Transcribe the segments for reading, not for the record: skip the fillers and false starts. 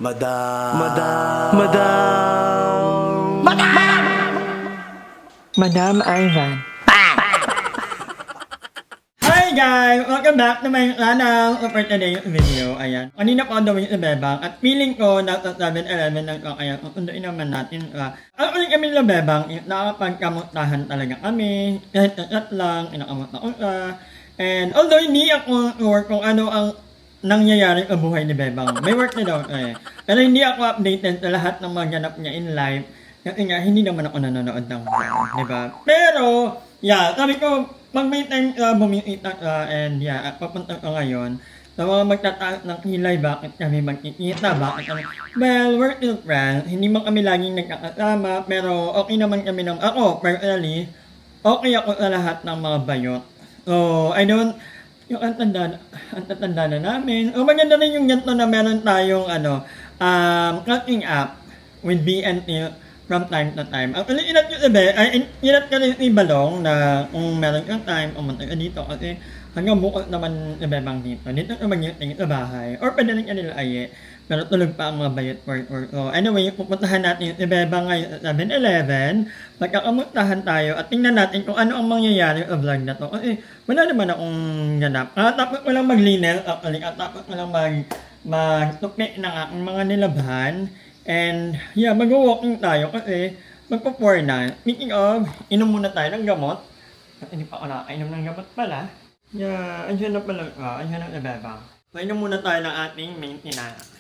Madam. Madam Ivan. Hi guys! Welcome back to my channel for today's video. Ayan. Kanina ko daw yung Bebang at feeling ko na sa 7-Eleven lang ko kaya unduin naman natin. Ang uling kami ng Bebang, nakapagkamutahan talaga kami. Kahit chat lang, inakamot ako ka. And although hindi ako sure kung ano ang nangyayari sa buhay ni Bebang. May work na daw eh. Pero hindi ako updated sa lahat ng mga ganap niya in life. Kasi nga, hindi naman ako nanonood ng diba? Pero, yeah, sabi ko, mag-may time bumikita and yeah, papunta ko ngayon. Sa mga magtataas ng kilay, bakit kami magkikita? Bakit kami? Well, we're still friends. Hindi man kami laging nagkakasama, pero okay naman kami ng ako, personally, okay ako sa lahat ng mga bayot. So, I don't, yung ang tanda na namin. O maganda rin yung ganito na meron tayong cutting up with BNT from time to time. Ang inat yung iba, ay inat ka rin yung Balong na kung meron kang time, umunta ka dito kasi hanggang bukas naman ibebang dito. Dito naman yung tingin sa bahay. Or pwede rin ka nila aye. Pero tulog pa ang mga bayot for. So anyway, pupuntahan natin yung ibebang ngayon sa 7-Eleven. Magkakamuntahan tayo at tingnan natin kung ano ang mangyayari sa vlog na to. Kasi wala naman akong ganap. Tapos ko lang maglinis, tapos ko lang magtukli ng aking mga nilabhan. And yeah, mag-walking tayo kasi magpo-4 na. Speaking of, inom muna tayo ng gamot. At hindi pa ako nakainom ng gamot pala. Yeah, andyan na pala. Andyan na nabebang. So, inom muna tayo ng ating maintenance.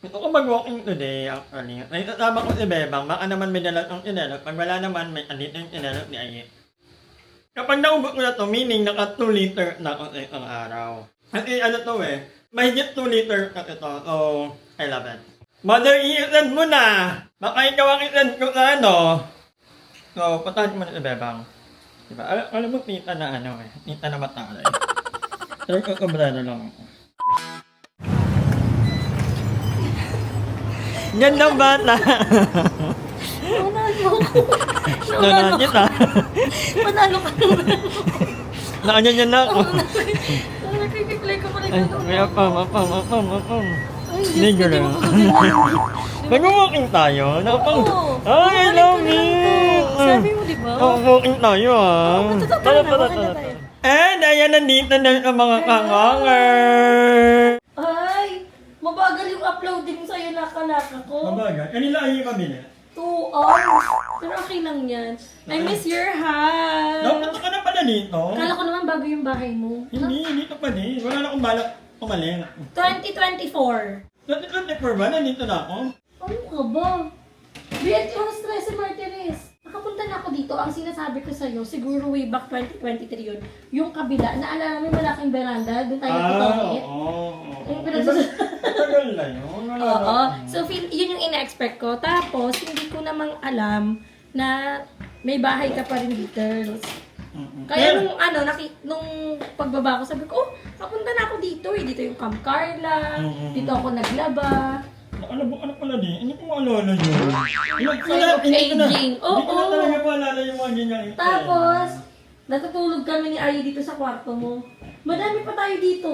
Ito ko mag-walking today actually. Ay, kasama ko si Bebang. Baka naman may dalat ng tinelot. Pag wala naman, may andito yung tinelot ni Aye. Kapag naubot ko na to, meaning naka 2 liter na ako sa isang araw. Kasi ano to eh, mahigit 2 liter na ito. So, I love it. Mother, i-send mo na! Baka ikaw ang i-send ko sa ano. So, patahan mo na si Bebang. Diba? Alam mo, tita na ano eh. Tita na matalay. Pero kabrado lang ako. Gandang bata! Panalo ko. Nanaan kita. Panalo ka naman. Naanyan na ako. Nagkikiklay ka pa rin. Ay, may apam. Ay, Hindi ko na. Nag-walking tayo? Nakapang... Oo. Ay, I love it! Sabi mo, di ba? Walking tayo ah. Tara. And ayan, nandito na ang mga kanganger. Ay, mabagal yung uploading sa'yo, laka-laka ko. Mabagal. Kanila ay kami na. 2 hours. Pero okay lang yan. I miss your house. Napunta ka na pala dito. Kala ko naman bago yung bahay mo. Hindi, dito pa din. Wala na akong balak umaling. 2024. 2024 ba? Nandito na ako? Ano ka ba? BNT ang stress si Martinez. Nakapunta na ako dito. Ang sinasabi ko sa'yo, siguro way back 2023 yun. Yung kabila, naalala mo yung malaking veranda, doon tayo nagtutulit. Yung Tagal na yun. Oo. So, yun yung ina-expect ko. Tapos, hindi ko namang alam na may bahay ka pa rin dito. Kaya nung pagbaba ko, sabi ko, oh, kapunta na ako dito eh. Dito yung Camp Carla, dito ako naglaba. Ano pala din? Hindi ko maalala yun. Aging. Hindi ko na talaga maalala yung mga ganyan. Tapos, natutulog kami ni Ayi dito sa kwarto mo. Madami pa tayo dito.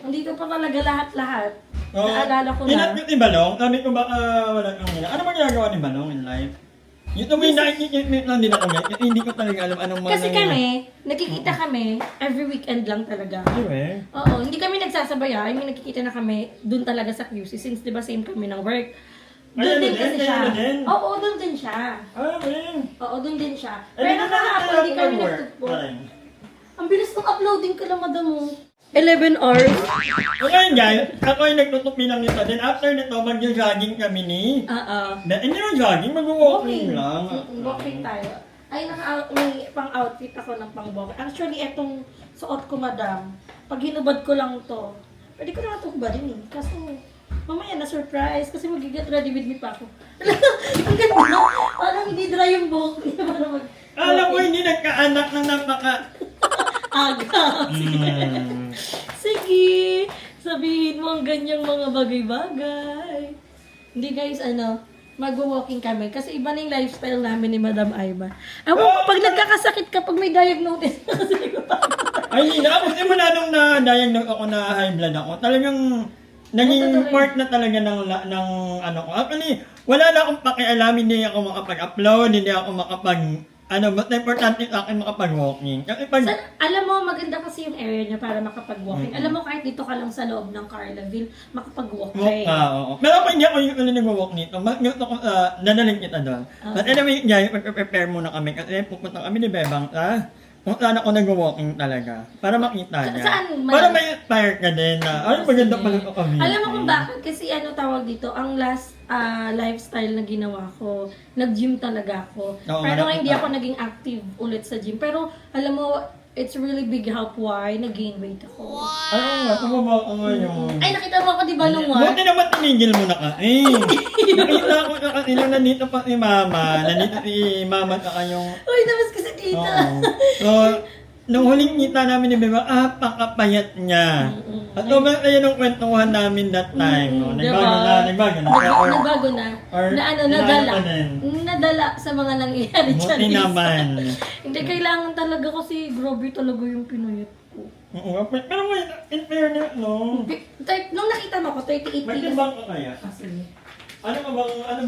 Nandito pa talaga lahat-lahat. Naalala ko na. Hinat yung ni Balong, sabi ko baka wala kang hina. Ano ba ginagawa ni Balong in life? Yung tuwing nakikikit lang din ako ngayon, hindi ko talaga alam anong mga Kasi kami, nakikita kami, every weekend lang talaga. Anyway. Oo, hindi kami nagsasabay I mean, nagkikita na kami dun talaga sa QC since di ba same kami ng work. Doon din kasi siya. Oo, doon din siya. Oo, doon din siya. Pero kahapon, hindi kami nagtugpo. Ang bilis ng uploading ko lang, madam mo. 11 hours. So ngayon guys, ako ay nagtutupi lang nito. Then after nito, mag-jogging kami ni... Hindi mo jogging, mag-walking lang. Walking tayo. Ay, may pang-outfit ako ng pang-walking. Actually, etong suot ko, madam. Pag hinubad ko lang to, pwede ko na ito hubadin eh. Kaso, mamaya na-surprise kasi mag-get ready with me pa ako. Ang ganda. Parang hindi dry yung buhok niya. Alam ko hindi nagkaanak ng napaka... Aga. Sige. Sabihin mo ang ganyang mga bagay-bagay. Hindi guys, mag-walking kami. Kasi iba na yung lifestyle namin ni Madam Ivan. Ewan ko, pag nagkakasakit kapag may diagnosis, kasi ko Ay, hindi na. Kasi mula nung na-diagnose ako na high blood ako, talagang naging Natutuloy. part na talaga ng ano ko. Actually, wala na akong pakialam, hindi ako makapag-upload, hindi ako basta importante sa akin makapag-walking. Kasi pag, Alam mo, maganda kasi yung area niya para makapag-walking. Alam mo, kahit dito ka lang sa loob ng Carlaville, makapag-walk ka walk eh. ka, oo. Pero kung hindi ako yung nag-walk nito, gusto ko, dadaling kita doon. But anyway, guys, prepare muna kami kasi pupunta kami ni Bebang kung saan ako nag-walking talaga. Para makita niya. Saan man? Para may inspire ka din na, ay, maganda pala ito kami. Alam mo kung bakit? Kasi tawag dito, ang last lifestyle na ginawa ko, nag-gym talaga ako. Oo, Pero nakita. hindi ako naging active ulit sa gym. Pero alam mo, it's really big help why nag-gain weight ako. Ano nga, tumaba ako ngayon. Ay, nakita mo ako di ba nung Buti naman tinigil mo na kasi. Nakita ko na kasi nung nandito pa si Mama. Nandito si Mama saka yung... Uy, nabas kasi tita. Oo. So, nung huling kita namin ni Beba, pakapayat niya. At sobrang tayo nung kwentuhan namin that time. No? Nagbago na. Nagbago na. Or Nadala. pa din. Nadala sa mga nangyayari dyan. Buti naman. Hindi, kailangan talaga kasi grabe talaga yung pinuyot ko. Oo, pero may, in fairness, no? Nung nakita mo ko, 38 May kilos. timbang ka kaya? Ah, sige. Ano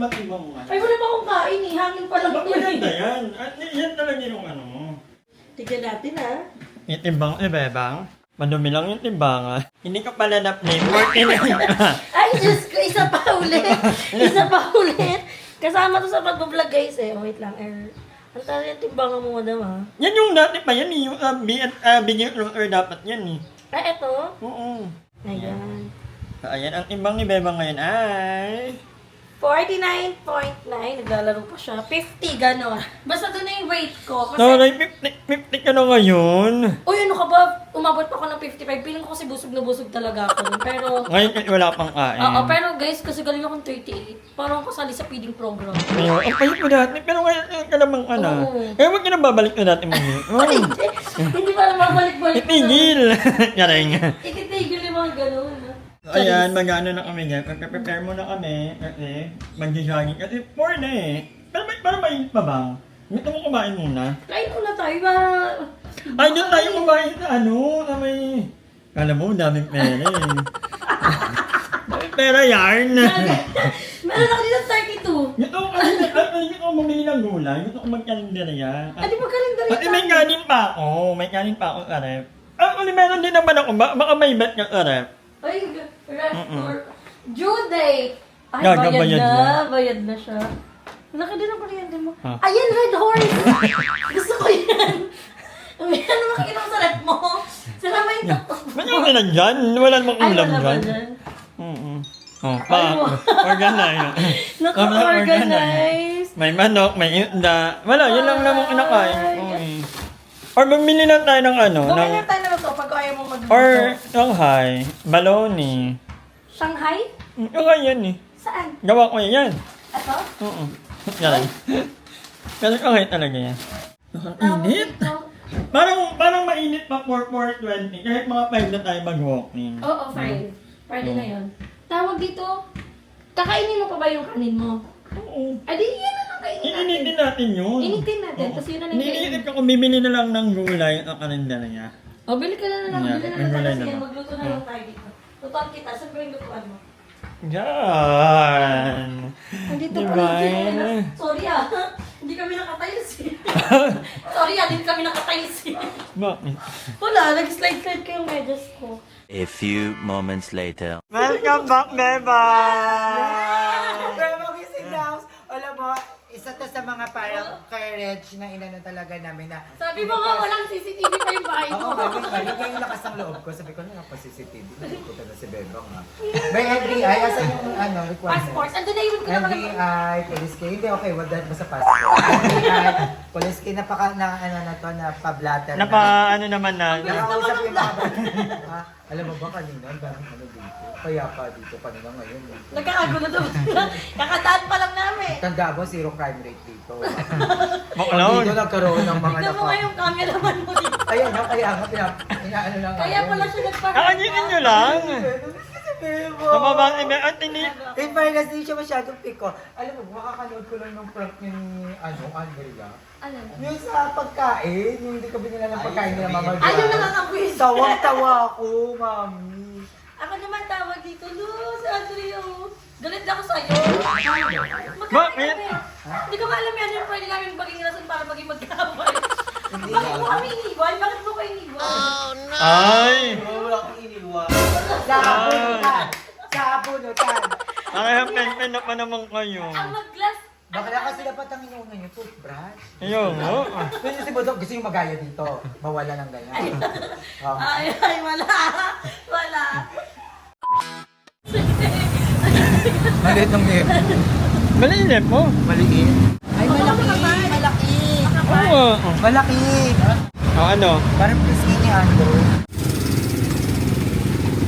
ba timbang mo? Ay, wala pa akong kain eh. Hangin pa lang Ba't ito maganda eh. yan? At yan talaga yung ano. Tignan natin ha. Yung timbang, Bebang. Madumi lang yung timbang, Hindi ka pala na-play. 49 ka. Ay, Diyos ko, isa pa ulit. Isa pa ulit. Kasama to sa pag-vlog guys eh. Wait lang, ang tara yung timbangan mo, madam ha. Yan yung dati pa yan, yung bigyan or dapat yan, Ay, eto. Oo. Ayan. So, ayan, ang timbang ni Bebang ngayon ay... 49.9. Naglalaro pa siya. 50, gano'n. Basta doon na yung weight ko. Kasi, So, like, 50 ka na ngayon. uy, ano ka ba? Umabot pa ako ng 55. Piling ko kasi busog na busog talaga ako. Pero, Ngayon, wala pang kain. oo, pero guys, kasi galing akong 38. Parang kasali sa feeding program. Ayun, ang payat mo dati, pero ngayon ka namang Oo. Kaya huwag ka na babalik na dati mo. Hindi pa lang mabalik-balik. Itigil! Yaring. Ikitigil yung mga gano'n. So, ayan, mag-ano na kami guys. Prepare muna kami. Kasi, mag-jogging. Kasi 4 na Pero may pa ba? Gusto mo kumain muna? Kain muna tayo ba? Ay, doon tayo kumain sa sa may... Kala mo, daming pera Daming pera yarn. Meron ako dito 32. Gusto ko bumili ng gulay. Gusto ko mag-kalendarya. Ano ba kalendar Pati may kanin pa ako. May kanin pa ako sa ref. Meron din naman ako. Baka may bet ka sa ref. Ay, due date. Ay, Gagabayad bayad na. na. Bayad na siya. Laki din ang kuryente mo. Ha? Ayan, Red Horse! Gusto ko yan. Ano makikita ko sa rep mo? Sila may ito. Ba't yung ka dyan? Wala namang Ay, ulam wala ba dyan. dyan? Oh, Ay, wow. organize. Naka-organize. May manok, may isda. Wala, yun lang namang kinakain. Or bumili lang tayo ng Bumili tayo na ito pag ayaw mo magluto. Or Shanghai, baloney. Shanghai? Okay yan Saan? Gawa ko yan. Ito? Oo. Yan. Pero okay talaga yan. Ang init. Parang mainit pa for 4:20. Kahit mga 5 na tayo mag-walking. Oo, fine. Pwede na yun. Tawag dito, kakainin mo pa ba yung kanin mo? Oo. Ay, di yan na lang kainin natin. Initin natin yun. Initin natin, Oo. tapos yun na lang kainin. Iniisip ko kung bibili na lang ng gulay ang kalendar niya. O, bili ka na lang. Yeah, Bili na may lang gulay tayo. Sige, na lang. magluto na lang tayo dito. Lutuan kita. Saan ba yung lutuan mo? Yan. Andito Diba? pa rin. Sorry ah. Hindi kami nakatayos eh. Sorry ah, hindi kami nakatayos eh. Bakit? Wala, nag-slide-slide kayong medyas ko. A few moments later. Welcome back, Beba! Pero magising house, alam mo, isa to sa mga parang courage na inano talaga namin na... Sabi mo nga walang CCTV pa yung bahay mo. Oo, ganyan yung lakas ng loob ko. Sabi ko, na pa CCTV. Nalikutan na si Bebang ha. May NBI, asan yung requirement? Passport. Andun na yun ko naman. NBI, police key. Hindi, okay, wag dahil basta passport. NBI, police key, na pa-blatter na. Ano naman na. Nakausap yung mga ha? Alam mo ba kanina, ang daming ano dito. Kaya pa dito kanina ngayon. Nagkakagulo to. Kakadaan pa lang namin. Tanda mo, zero crime rate dito. Baklaw. Dito nagkaroon ng mga Tignan mo nga yung cameraman mo dito. Ayan, no? Kaya nga, inaano lang. Kaya pala siya nagparang. Kakanyinin nyo lang. Nababang ibe at hindi. In fairness, hindi siya masyadong piko. Alam mo, makakanood ko lang ng prank ni, Andrea. Ano? Yung sa pagkain, yung hindi ka binila ng pagkain nila, Mama John. Ayun nakakabuhin. Tawang-tawa ako, mami. Ako naman tawag dito, Luz, Adrio. Galit ako sa'yo. Bakit? Hindi ko alam yan yung pwede namin maging rason para maging magkaaway. Bakit mo kami iniwan? Bakit mo kayo iniwan? Ay! Sa abunutan. Sa abunutan. Nakahapen na pa naman kayo. Ang mag-glass. Bakla kasi dapat ang inuuna niyo, toothbrush. Ayun, oh. Kasi si Budok gusto yung magaya dito. Mawala ng ganyan. Oh. Ay, wala. Wala. Maliit ng nip. Maliit mo. Maliit. Ay, malaki. Malaki. Oo. Malaki. Oh, ano? Parang pisngi ni Andrew.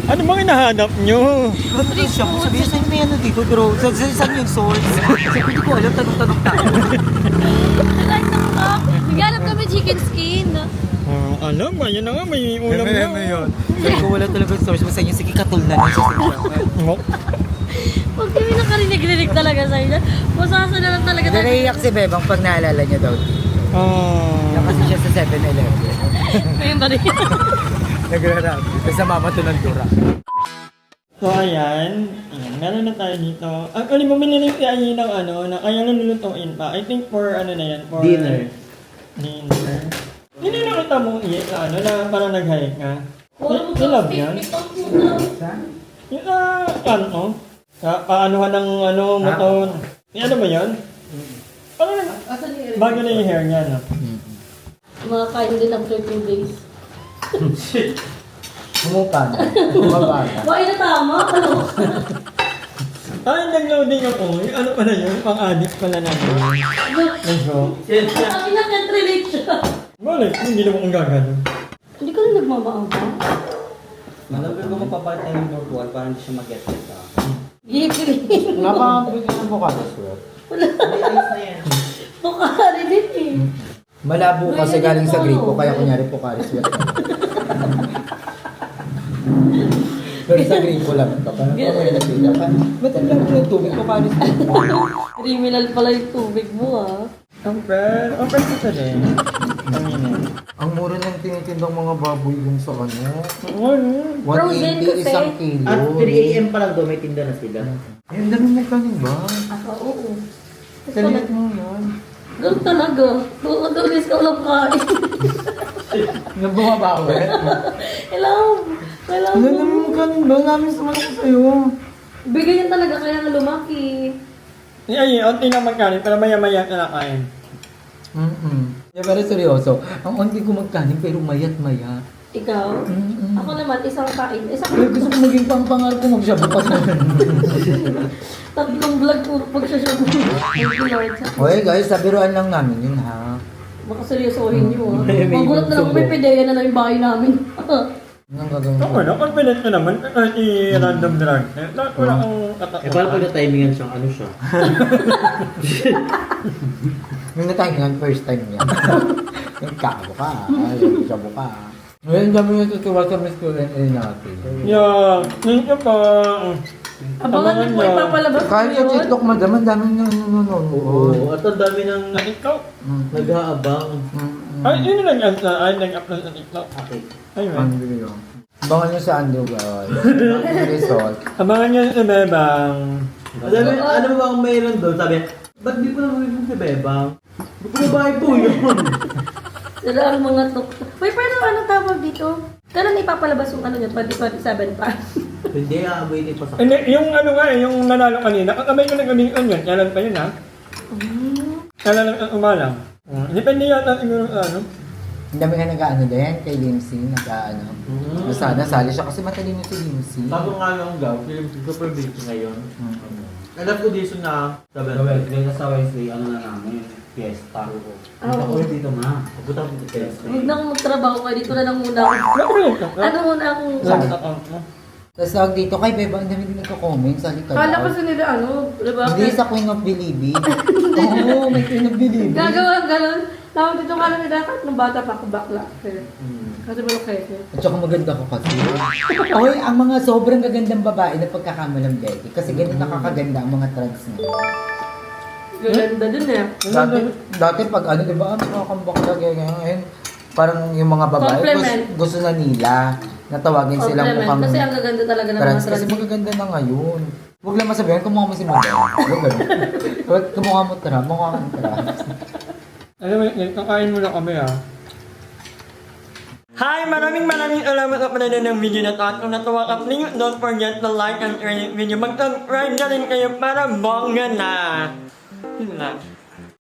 Ano bang hinahanap nyo? Ganito siya. Sabihin sa'yo may ano dito, bro. Saan yung source? Sabi ko alam, tanong-tanong tayo. Naghanap kami chicken skin. Oh, alam ba? Yan na nga, may ulam na. yun. Sabi ko wala talaga source. Basta yung sige katul na lang siya. Oh. Pag kami nakarinig-rinig talaga sa'yo, masasa na lang talaga tayo. Naiiyak si Bebang pag naalala niya daw. Oh. Yan kasi siya sa 7-Eleven. Ngayon ba rin? Nagrarap. Kasi mama to ng dura. So, ayan. Ayan, meron na tayo dito. Actually, bumili rin si Ayi ng ano, na kaya lulutuin pa. I think for ano na yan, for... Dinner. Hindi na kita mo na ano, na parang nag-hike ka. Ilab yan. Yung ano, paanuhan ng ano, motor. Yung ano ba yan? Parang bago na yung hair niya, no? Mga kain din ang 13 days. Umupan. Bumabata. Why na tama? Ano? Ay, nag-loading ako. Yung ano pala yun? Pang-addict pala natin. Nag-show. Sabi na can't relate siya. Bakit? Hindi naman kong gagano. Hindi ka na nagmamaaba. Alam ko magpapalit tayo ng virtual para hindi siya mag-get it. Gipili. Nakakabigyan ng avocado sweat. Bukari din eh. Malabo kasi galing sa gripo, kaya kunyari po kari sweat. Pero sa gripo lang ito. Parang may nakita ka. Ba't ang labo ng tubig ko kari sweat? Criminal pala yung tubig mo ah. Ang pwede sa din. Ang mura ng tinitindang mga baboy dun sa ano. Frozen 180 kasi. isang kilo. At 3 AM pa lang daw may tinda na sila. Eh, ang dami mo kanin ba? Oo. Salit mo yan. Ganun talaga. Doon ka walang kain. Nabumabawi. Hello. Hello. Ano naman mo kanin ba? Namin sa mga sa'yo. Bigay yan talaga kaya nga lumaki. Ay, onti lang magkanin, pero maya-maya ka na kain. Yeah, pero seryoso, ang onti ko magkanin pero mayat-maya. Ikaw? Ako naman, isang kain. Pero gusto ko maging pang-pangar ko magsyabu pa sa Tatlong vlog puro pagsasyabu. Thank you, Lord. Okay guys, sabiruan lang namin yun ha. Baka seryosohin niyo ah. Magulat na lang kung may pideya na lang yung bahay namin. Anong gagawin Ako ko? na, confident ka naman. Kahit i-random drug. Wala akong Eh, paano pag na-timingan siyang ano siya? Yung natahingan, first time niya. Nagkabo ka, nagkabo ka. Ngayon dami yung tutuwa sa Miss Q&A natin. Yeah, thank you po. Abangan niyo po ipapalabas Kahit sa TikTok, madam, ang daming nanonood. Oo. At ang dami ng Sa TikTok? nag-aabang. Ay, yun na nag-upload sa TikTok. Okay. Ayun. Andrew yun. Abangan nyo sa Andrew, guys. Ang result. Abangan niyo si Bebang. Alam mo ba kung mayroon doon? Sabi, ba't di ko na magiging si Bebang? Babae po yun. Sila ang mga tok. Uy, paano anong tawag dito? Kailan ipapalabas yung ano niya? 2027 pa. Hindi, aaboy din pa sa... Hindi, yung ano nga eh, yung nanalo kanina. Kakabay ko nag-ulingan yun. Kailan pa yun ha? Kailan lang umalang. Depende yata siguro ano. Ang dami nga nag-ano din, kay Limsy, nag-ano. Sana sali siya kasi matalino si Limsy. Sabi nga lang daw, super busy ngayon. Alam ko dito na... Sabi, Dahil sa Wednesday, ano na namin, fiesta. Punta ko rin dito nga. pupunta ko sa fiesta. Huwag na akong magtrabaho kayo. Dito na lang muna ako. Ano muna akong... Tapos tawag dito, kay Beba, ang dami din nagko-comment, sali ka Kala daw. kasi nila ano, diba? Hindi sa Queen of Bilibid. Oo, may Queen of Bilibid. Gagawa ganun. Tawag dito kala nila kahit nung bata pa ako bakla. Kasi malaki. At saka maganda ko kasi. Oy, ang mga sobrang gagandang babae na pagkakamalang Betty. Kasi ganun nakakaganda ang mga trans na. Ganda dun eh. Dati pag ano, di ba, makakambak na ganyan. Parang yung mga babae, Compliment. gusto na nila. natawagin silang Compliment. mukhang Kasi ang gaganda talaga ng mga trans. Kasi trans. magaganda na ngayon. Huwag lang masabihin, kumukha mo si Madam. Huwag ganun. Huwag kumukha mo trans, mukha mo trans. Alam mo, kakain muna kami Hi! Maraming salamat sa panonood ng video na to. At kung natuwa ka, please don't forget to like and share this video. Mag-subscribe na rin kayo para bongga na. Yun lang.